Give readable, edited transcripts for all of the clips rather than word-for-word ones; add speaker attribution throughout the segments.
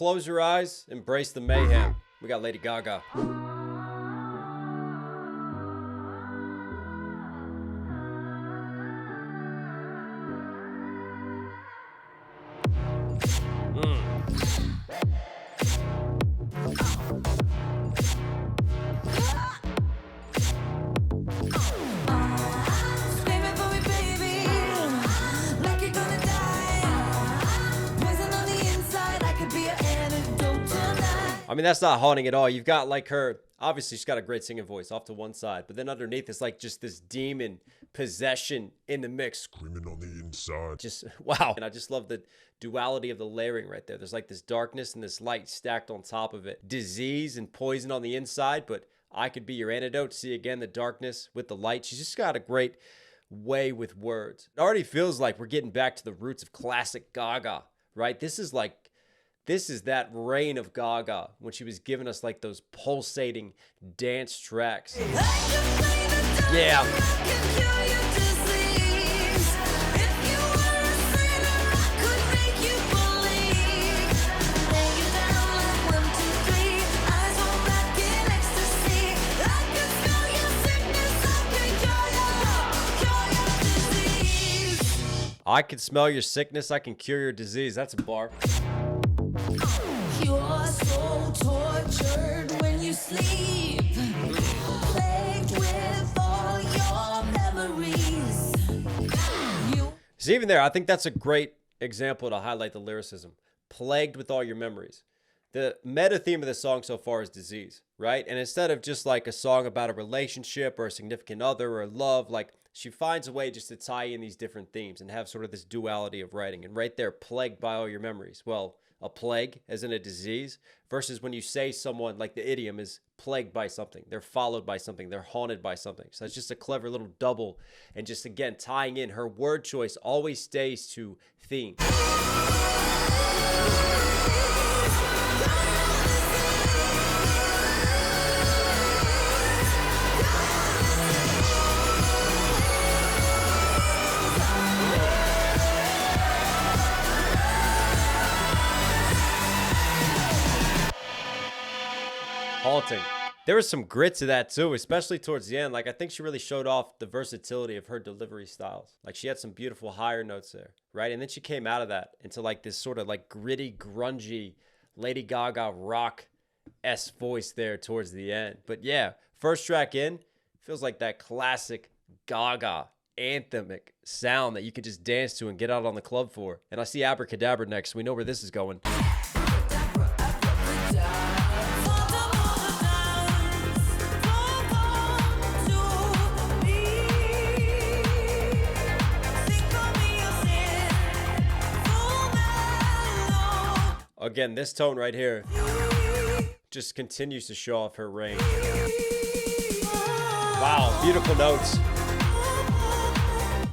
Speaker 1: close your eyes, embrace the mayhem. We got Lady Gaga. I mean, that's not haunting at all. You've got like her, obviously she's got a great singing voice off to one side, but then underneath is like just this demon possession in the mix.
Speaker 2: Screaming on the inside.
Speaker 1: Just, wow. And I just love the duality of the layering right there. There's like this darkness and this light stacked on top of it. Disease and poison on the inside, but I could be your antidote. See again, the darkness with the light. She's just got a great way with words. It already feels like we're getting back to the roots of classic Gaga, right? This is that reign of Gaga when she was giving us like those pulsating dance tracks. Yeah. I can smell your sickness, I can cure your disease. That's a bar.
Speaker 3: You're so tortured when you sleep, plagued with all your memories.
Speaker 1: See, even there, I think that's a great example to highlight the lyricism. Plagued with all your memories. The meta theme of the song so far is disease, right? And instead of just like a song about a relationship or a significant other or love, like she finds a way just to tie in these different themes and have sort of this duality of writing. And right there, plagued by all your memories. Well, a plague as in a disease versus when you say someone, like the idiom is plagued by something. They're followed by something. They're haunted by something. So it's just a clever little double. And just again, tying in her word choice always stays to theme. Haunting. There was some grit to that too, especially towards the end. Like, I think she really showed off the versatility of her delivery styles. Like, she had some beautiful higher notes there, right? And then she came out of that into like this sort of like gritty, grungy Lady Gaga rock-esque voice there towards the end. But yeah, first track in, feels like that classic Gaga anthemic sound that you could just dance to and get out on the club for. And I see Abracadabra next. We know where this is going. Again, this tone right here just continues to show off her range. Wow, beautiful notes.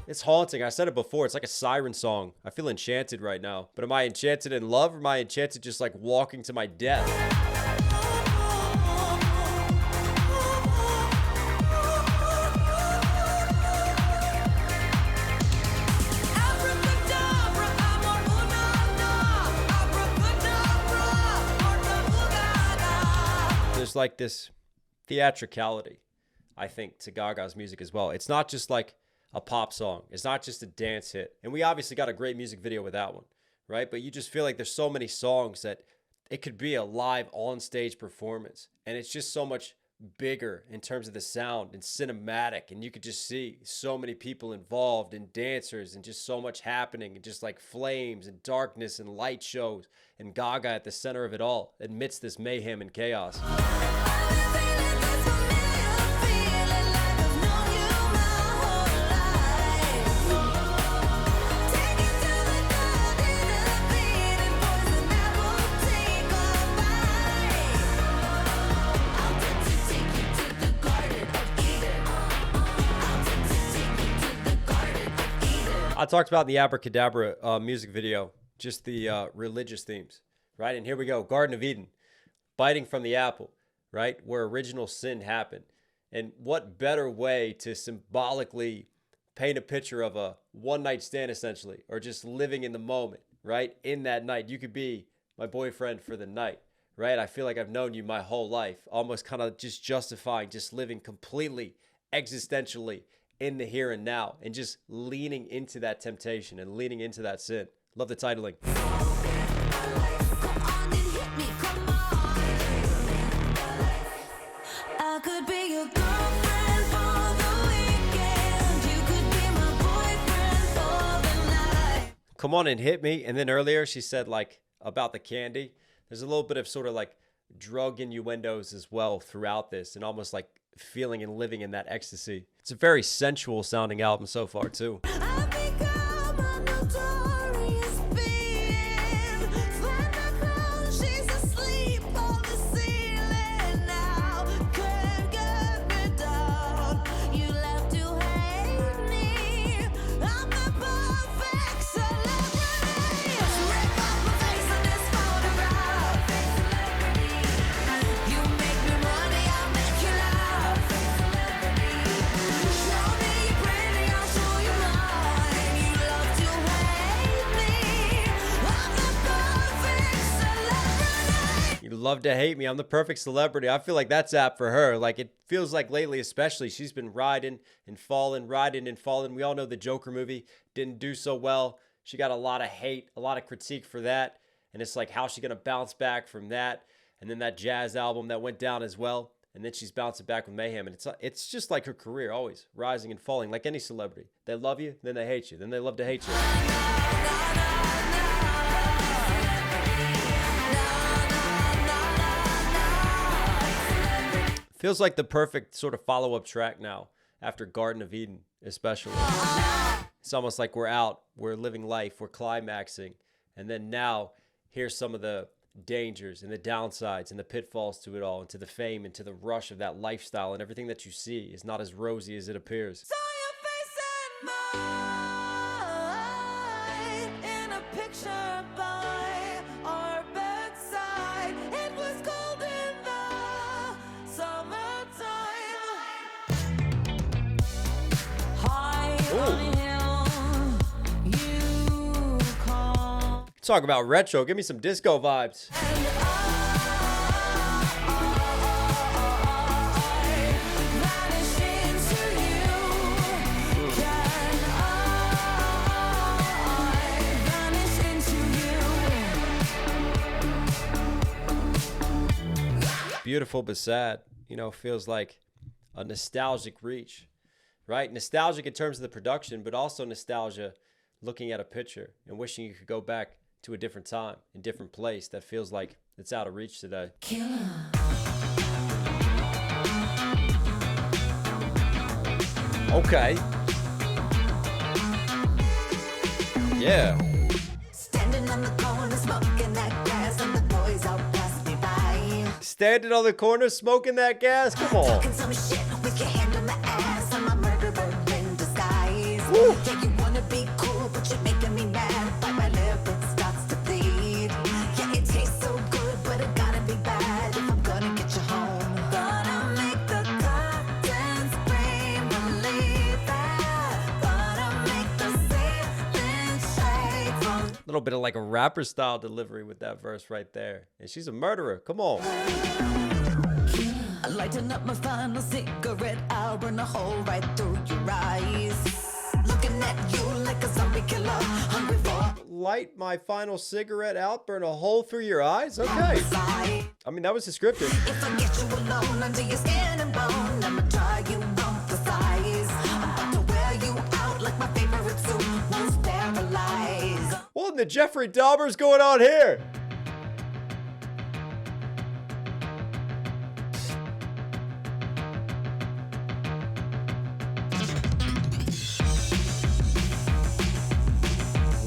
Speaker 1: It's haunting. I said it before. It's like a siren song. I feel enchanted right now. But am I enchanted in love or am I enchanted just like walking to my death? Like this theatricality, I think, to Gaga's music as well. It's not just like a pop song. It's not just a dance hit. And we obviously got a great music video with that one, right? But you just feel like there's so many songs that it could be a live on-stage performance. And it's just so much bigger in terms of the sound and cinematic. And you could just see so many people involved and dancers and just so much happening and just like flames and darkness and light shows. And Gaga at the center of it all amidst this mayhem and chaos. I talked about in the Abracadabra music video, just the religious themes, right? And here we go, Garden of Eden, biting from the apple, right? Where original sin happened. And what better way to symbolically paint a picture of a one-night stand, essentially, or just living in the moment, right? In that night, you could be my boyfriend for the night, right? I feel like I've known you my whole life, almost kind of just justifying, just living completely existentially in the here and now and just leaning into that temptation and leaning into that sin. Love the titling.
Speaker 3: I could be your girlfriend for the weekend. You could be my boyfriend for the night.
Speaker 1: Come on and hit me. And then earlier she said like about the candy. There's a little bit of sort of like drug innuendos as well throughout this and almost like feeling and living in that ecstasy. It's a very sensual sounding album so far too.
Speaker 3: I've become a notorious fiend. Find the crown, she's asleep on the ceiling now. Can't get me down. You love to hate me. I'm the perfect celebrity. Rip off my face in this photograph. You make me money, I'll make you laugh. Show me you're pretty, I'll show you mine. You love to hate me. I'm the perfect celebrity.
Speaker 1: You love to hate me. I'm the perfect celebrity. I feel like that's apt for her. Like it feels like lately, especially, she's been riding and falling, riding and falling. We all know the Joker movie didn't do so well. She got a lot of hate, a lot of critique for that. And it's like, how's she going to bounce back from that? And then that jazz album that went down as well. And then she's bouncing back with Mayhem. And it's just like her career, always rising and falling, like any celebrity. They love you, then they hate you, then they love to hate you. Feels like the perfect sort of follow-up track now after Garden of Eden, especially. It's almost like we're out, we're living life, we're climaxing. And then now, here's some of the dangers and the downsides and the pitfalls to it all, and to the fame and to the rush of that lifestyle, and everything that you see is not as rosy as it appears.
Speaker 3: Saw your face and mine in a picture by our bedside. It was cold in the summertime. High on a hill, you call.
Speaker 1: Talk about retro, give me some disco vibes.
Speaker 3: And I vanish into you. Can I vanish into you?
Speaker 1: Beautiful but sad, feels like a nostalgic reach, right? Nostalgic in terms of the production, but also nostalgia looking at a picture and wishing you could go back to a different time, a different place that feels like it's out of reach today. Okay. Yeah.
Speaker 3: Standing on the corner, smoking that gas, and the boys all pass me by.
Speaker 1: Standing on the corner, smoking that gas. Come on.
Speaker 3: Talking some shit with your hand on my ass. I'm a murderer in disguise.
Speaker 1: Woo.
Speaker 3: Yeah, you wanna be cool, but you're making me mad. Bite my lip, it starts to bleed. Yeah, it tastes so good, but it gotta be bad if I'm gonna get you home. Gonna make the curtains scream, believe that. Gonna make the ceiling shake from
Speaker 1: A little bit of like a rapper style delivery with that verse right there. And she's a murderer. Come on.
Speaker 3: lighting up my final cigarette. I'll burn a hole right through your eyes. Looking at you like a zombie killer, hungry for
Speaker 1: Light my final cigarette out, burn a hole through your eyes. Okay.
Speaker 3: fight.
Speaker 1: I mean, that was descriptive.
Speaker 3: If I get you alone under your skin and bone, I'ma try you on for size. I'm about to wear you out like my favorite suit, most paralyzed.
Speaker 1: What in the Jeffrey Dahmer's going on here?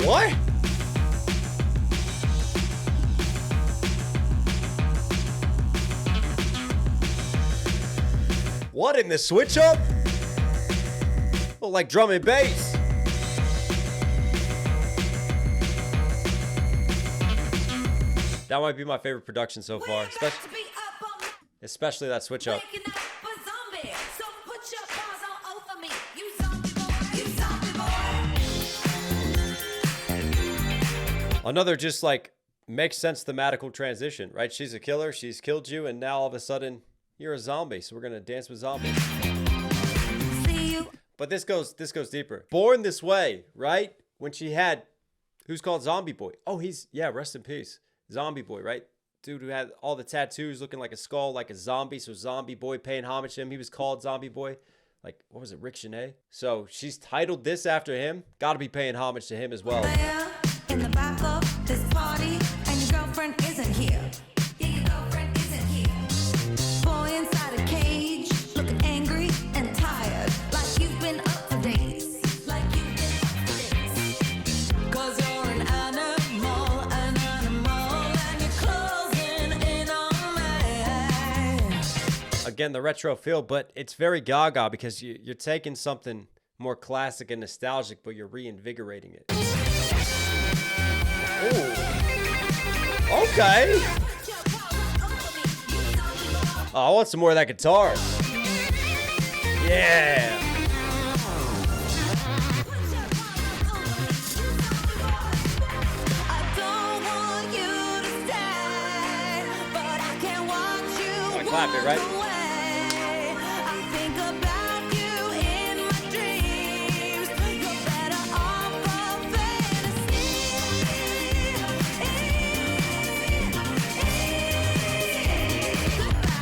Speaker 1: What? What in the switch up? Well, like drum and bass. That might be my favorite production so far, especially that switch up. Another just like Makes sense, thematical transition, right? She's a killer, she's killed you, and now all of a sudden you're a zombie, so we're gonna dance with zombies.
Speaker 3: See you.
Speaker 1: But this goes deeper. Born This Way, right? When she had, who's called Zombie Boy. Oh, rest in peace. Zombie Boy, right? Dude who had all the tattoos, looking like a skull, like a zombie. So Zombie Boy, paying homage to him. He was called Zombie Boy. Like, what was it, Rick Shanae? So she's titled this after him. Gotta be paying homage to him as well.
Speaker 3: There in the back of this party, and your girlfriend isn't here. Yeah, your girlfriend isn't here. Boy inside a cage, looking angry and tired, like you've been up for days. Like you've been up for days. 'Cause you're an animal, and you're closing in on me.
Speaker 1: Again, the retro feel, but it's very Gaga because you're taking something more classic and nostalgic, but you're reinvigorating it. Ooh. Okay. Oh, I want some more of that guitar. Yeah.
Speaker 3: I don't want you to stay, but I can't watch you
Speaker 1: Wanna clap it, right?
Speaker 3: walk away. I think about you in my dreams. You're better off for fantasy.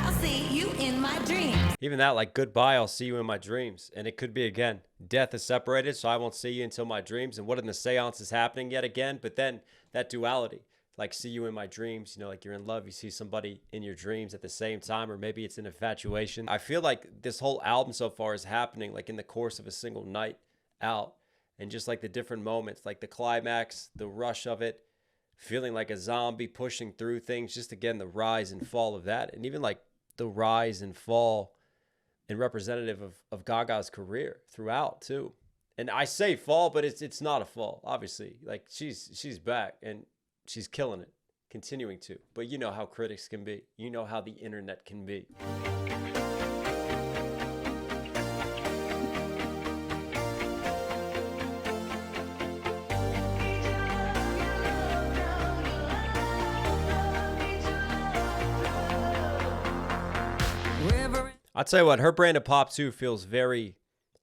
Speaker 3: I'll see you in my dreams.
Speaker 1: Even that, like, goodbye, I'll see you in my dreams. And it could be, again, death is separated, so I won't see you until my dreams. And what in the seance is happening yet again? But then that duality, like, see you in my dreams, you know, like you're in love, you see somebody in your dreams at the same time, or maybe it's an infatuation. I feel like this whole album so far is happening, like, in the course of a single night out. And just like the different moments, like the climax, the rush of it, feeling like a zombie pushing through things, just again, the rise and fall of that. And even like the rise and fall and representative of Gaga's career throughout too. And I say fall, but it's not a fall, obviously. Like she's back and she's killing it, continuing to. But you know how critics can be. You know how the internet can be.
Speaker 3: River.
Speaker 1: I'll tell you what, her brand of pop too feels very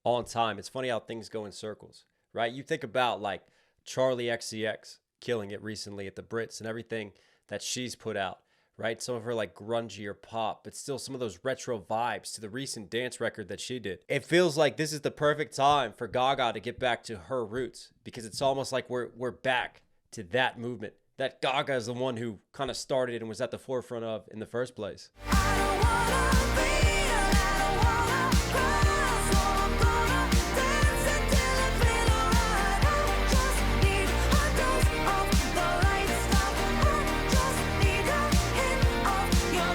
Speaker 1: on time. It's funny how things go in circles, right? You think about like Charlie XCX killing it recently at the Brits and everything that she's put out, right? Some of her like grungier pop, but still some of those retro vibes to the recent dance record that she did. It feels like this is the perfect time for Gaga to get back to her roots because it's almost like we're back to that movement that Gaga is the one who kind of started and was at the forefront of in the first place.
Speaker 3: I don't wanna be, I don't wanna cry, so I'm gonna dance until I feel alright. I just need a dose of the right stuff. I just need a hit of your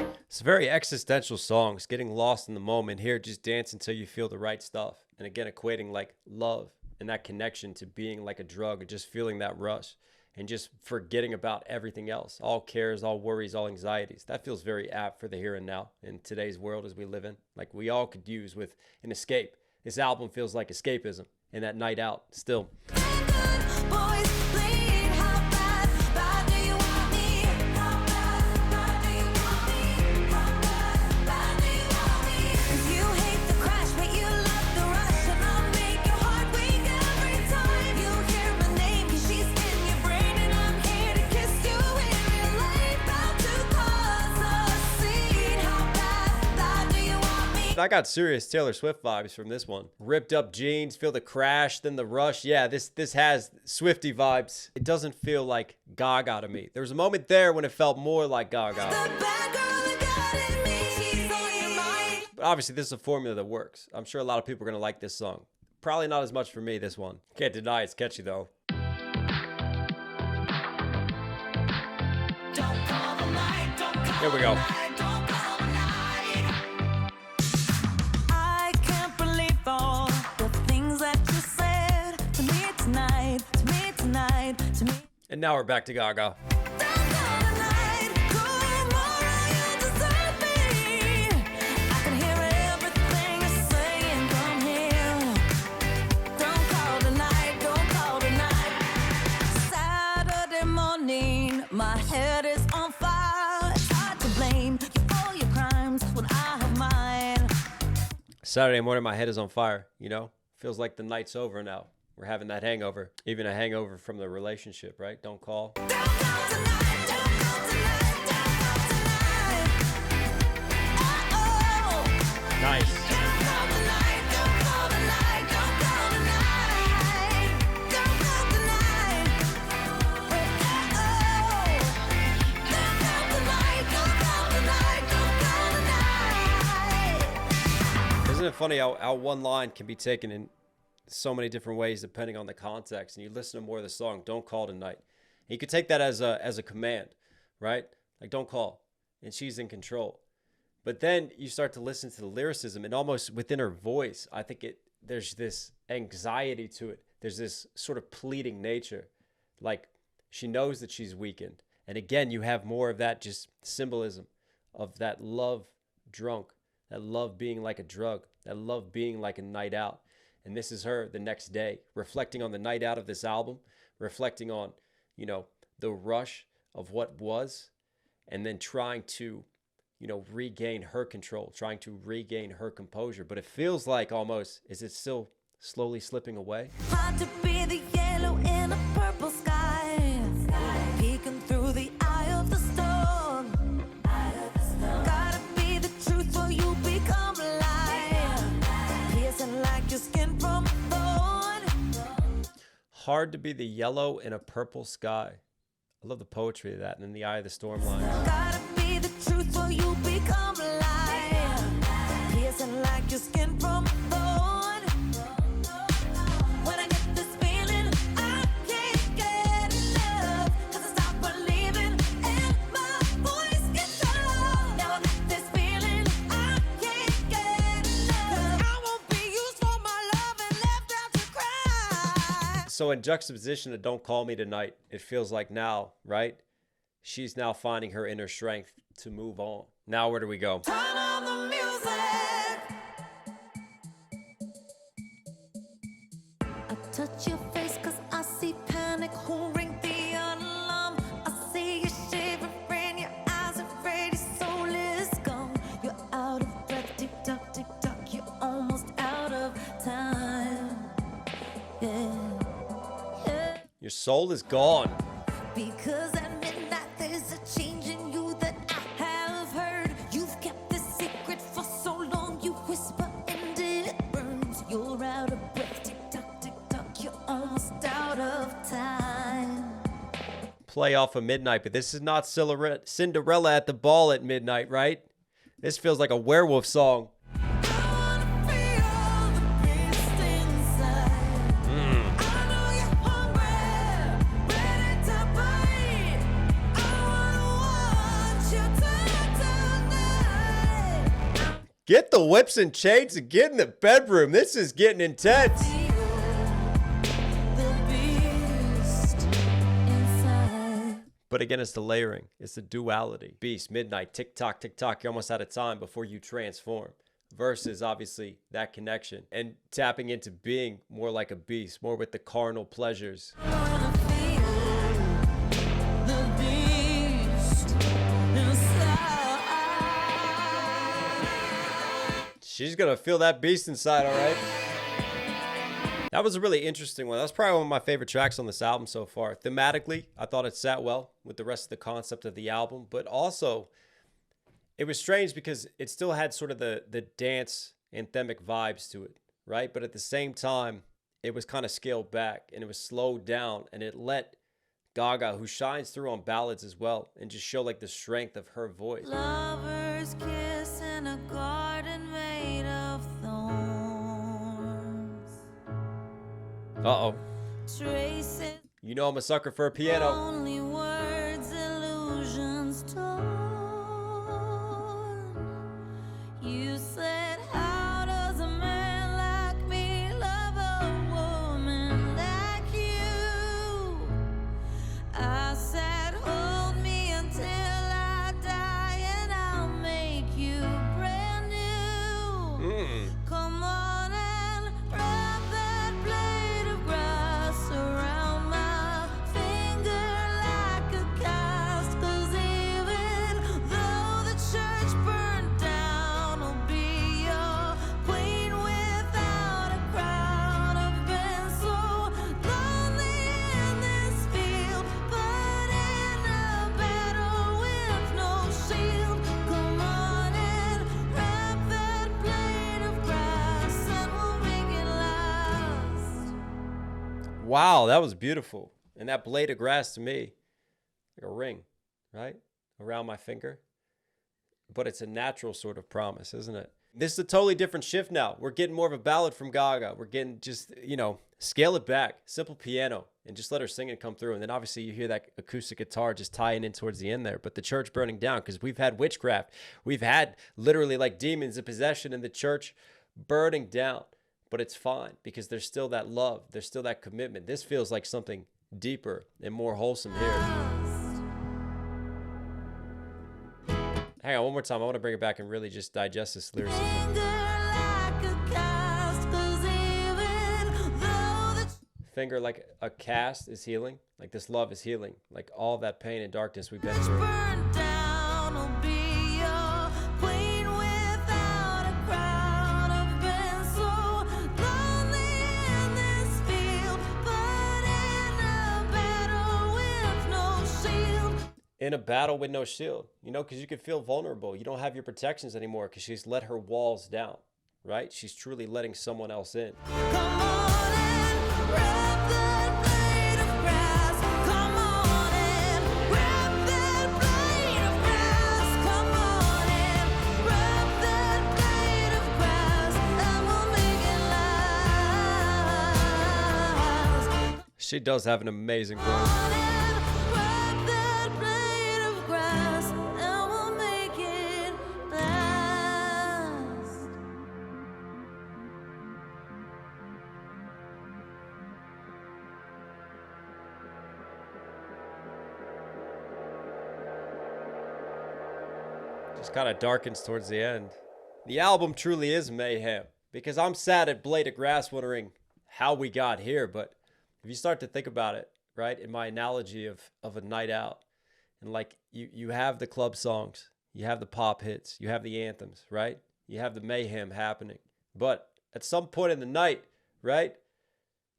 Speaker 3: love.
Speaker 1: It's a very existential song. It's getting lost in the moment here. Just dance until you feel the right stuff. And again, equating like love and that connection to being like a drug and just feeling that rush and just forgetting about everything else. All cares, all worries, all anxieties. That feels very apt for the here and now in today's world as we live in. Like we all could use with an escape. This album feels like escapism and that night out still.
Speaker 3: Good boys, please, how bad do you want me? How bad do you want me? How bad do you want me? 'Cause you hate the crash, but you love the rush, and I'll make your heart weak every time you hear my name. 'Cause she's in your brain, and I'm here to kiss you in real life. About to cause a scene. How bad do you want me?
Speaker 1: I got serious Taylor Swift vibes from this one. Ripped up jeans, feel the crash, then the rush. Yeah, this has Swiftie vibes. It doesn't feel like Gaga to me. There was a moment there when it felt more like Gaga.
Speaker 3: The bad girl that got in me, she's on your mind.
Speaker 1: But obviously, this is a formula that works. I'm sure a lot of people are going to like this song. Probably not as much for me, this one. Can't deny it's catchy, though. Here we go.
Speaker 3: I can't believe all the things that you said to me tonight, to me tonight, to me.
Speaker 1: And now we're back to Gaga.
Speaker 3: Tonight, tomorrow you deserve me. I can hear everything you're saying from here. Don't call tonight. My head is on fire. It's hard to blame you for all your crimes when I have mine.
Speaker 1: Saturday morning, my head is on fire, Feels like the night's over now. We're having that hangover, even a hangover from the relationship, right? Don't call.
Speaker 3: Don't call tonight, don't call tonight, don't call tonight. Oh,
Speaker 1: Nice.
Speaker 3: don't call tonight, don't call tonight, don't call tonight. Don't call tonight. Don't call tonight, don't call tonight, don't call tonight.
Speaker 1: Isn't it funny how one line can be taken in so many different ways depending on the context? And you listen to more of the song, don't call tonight. And you could take that as a command, right? Like, don't call. And she's in control. But then you start to listen to the lyricism, and almost within her voice, I think there's this anxiety to it. There's this sort of pleading nature. Like, she knows that she's weakened. And again, you have more of that just symbolism of that love drunk, that love being like a drug, that love being like a night out. And this is her the next day, reflecting on the night out of this album, reflecting on, the rush of what was, and then trying to, regain her control, trying to regain her composure. But it feels like almost, is it still slowly slipping away?
Speaker 3: Hard to be the yellow in a purple sky, peeking through the eye of the storm. Gotta be the truth or you become a lie, piercing like your skin from a thorn.
Speaker 1: Hard to be the yellow in a purple sky. I love the poetry of that. And in the eye of the storm line.
Speaker 3: Gotta be the truth or you become a lie, piercing like your skin from a thorn. When I get this feeling, I can't get enough, 'cause I stop believing and my voice gets low. Now I got this feeling, I can't get enough, 'cause I won't be used for my love and left out to cry.
Speaker 1: So in juxtaposition to Don't Call Me Tonight, it feels like now, right? She's now finding her inner strength to move on. Now where do we go?
Speaker 3: Turn on the music. I touch your face 'cause I see panic. Who ring the alarm? I see you shivering, your eyes afraid your soul is gone. You're out of breath, tick tock, you're almost out of time. Yeah.
Speaker 1: Your soul is gone.
Speaker 3: Because at midnight there's a change in you that I have heard. You've kept this secret for so long, you whisper and it burns. You're out of breath, tick tock, you're almost out of time.
Speaker 1: Play off of midnight, but this is not Cinderella at the ball at midnight, right? This feels like a werewolf song.
Speaker 3: I wanna feel the beast inside. I know you're hungry, ready to bite. I wanna watch you turn tonight.
Speaker 1: Get the whips and chains and get in the bedroom. This is getting intense.
Speaker 3: The beast inside.
Speaker 1: But again, it's the layering. It's the duality. Beast, midnight, tick tock, you're almost out of time before you transform. Versus, obviously, that connection. And tapping into being more like a beast, more with the carnal pleasures.
Speaker 3: I wanna feel the beast inside.
Speaker 1: She's going to feel that beast inside, all right? That was a really interesting one. That's probably one of my favorite tracks on this album so far. Thematically, I thought it sat well with the rest of the concept of the album, but also it was strange because it still had sort of the dance anthemic vibes to it, right? But at the same time, it was kind of scaled back and it was slowed down, and it let Gaga, who shines through on ballads as well, and just show like the strength of her voice.
Speaker 3: Lovers kiss in a garden made of thorns.
Speaker 1: Uh-oh.
Speaker 3: Traces
Speaker 1: You know I'm a sucker for a piano.
Speaker 3: only words, illusions torn. You said, how does a man like me love a woman like you? I said, hold me until I die and I'll make you brand new. Come on and wrap that blade of grass around my finger like a
Speaker 1: Wow, that was beautiful. And that blade of grass to me, like a ring, right? Around my finger. But it's a natural sort of promise, isn't it? This is a totally different shift now. We're getting more of a ballad from Gaga. We're getting just, scale it back. Simple piano and just let her sing and come through. And then obviously you hear that acoustic guitar just tying in towards the end there. But the church burning down, because we've had witchcraft. We've had literally like demons in possession in the church burning down. But it's fine because there's still that love. There's still that commitment. This feels like something deeper and more wholesome here. Hang on one more time. I want to bring it back and really just digest this lyricism. Finger like a cast is healing. Like this love is healing. Like all that pain and darkness we've been through. In a battle with no shield, because you can feel vulnerable. You don't have your protections anymore because she's let her walls down, right? She's truly letting someone else in. She does have an amazing voice. Just kind of darkens towards the end. The album truly is mayhem because I'm sat at Blade of Grass wondering how we got here. But if you start to think about it, right, in my analogy of a night out, and like you have the club songs, you have the pop hits, you have the anthems, right? You have the mayhem happening. But at some point in the night, right,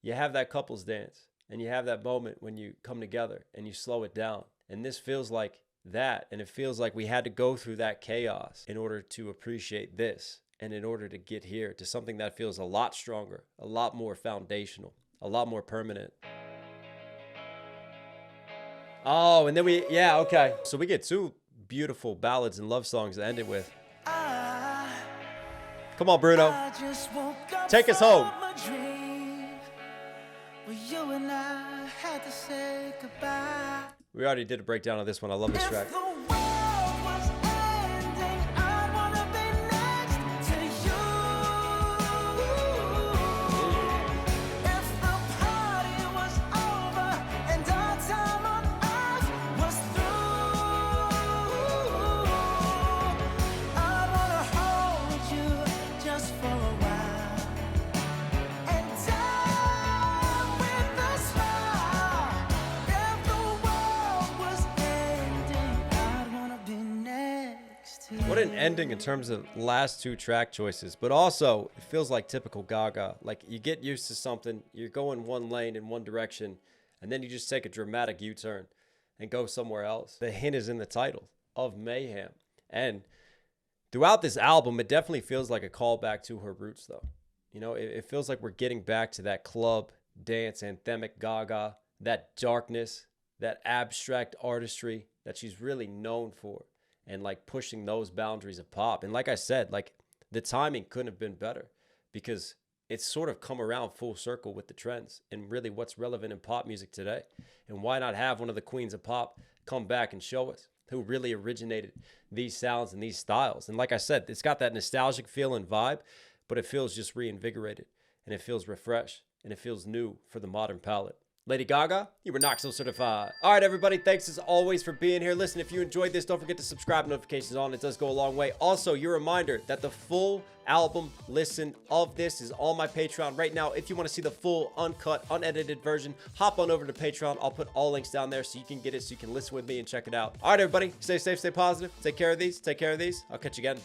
Speaker 1: you have that couples dance and you have that moment when you come together and you slow it down. And this feels like that, and it feels like we had to go through that chaos in order to appreciate this and in order to get here to something that feels a lot stronger, a lot more foundational, a lot more permanent. Oh, and then okay. So we get two beautiful ballads and love songs to end it with. Come on, Bruno. Take us home. We already did a breakdown of this one. I love this track. What an ending in terms of last two track choices, but also it feels like typical Gaga. Like you get used to something, you're going one lane in one direction, and then you just take a dramatic U-turn and go somewhere else. The hint is in the title of Mayhem. And throughout this album, it definitely feels like a callback to her roots though. It feels like we're getting back to that club, dance, anthemic Gaga, that darkness, that abstract artistry that she's really known for. And like pushing those boundaries of pop. And like I said, like the timing couldn't have been better because it's sort of come around full circle with the trends and really what's relevant in pop music today. And why not have one of the queens of pop come back and show us who really originated these sounds and these styles. And like I said, it's got that nostalgic feel and vibe, but it feels just reinvigorated and it feels refreshed and it feels new for the modern palette. Lady Gaga, you were Knoxville certified. All right, everybody, thanks as always for being here. Listen, if you enjoyed this, don't forget to subscribe, notifications on. It does go a long way. Also, your reminder that the full album listen of this is on my Patreon right now. If you want to see the full, uncut, unedited version, hop on over to Patreon. I'll put all links down there so you can get it, so you can listen with me and check it out. All right, everybody, stay safe, stay positive. Take care of these. I'll catch you again.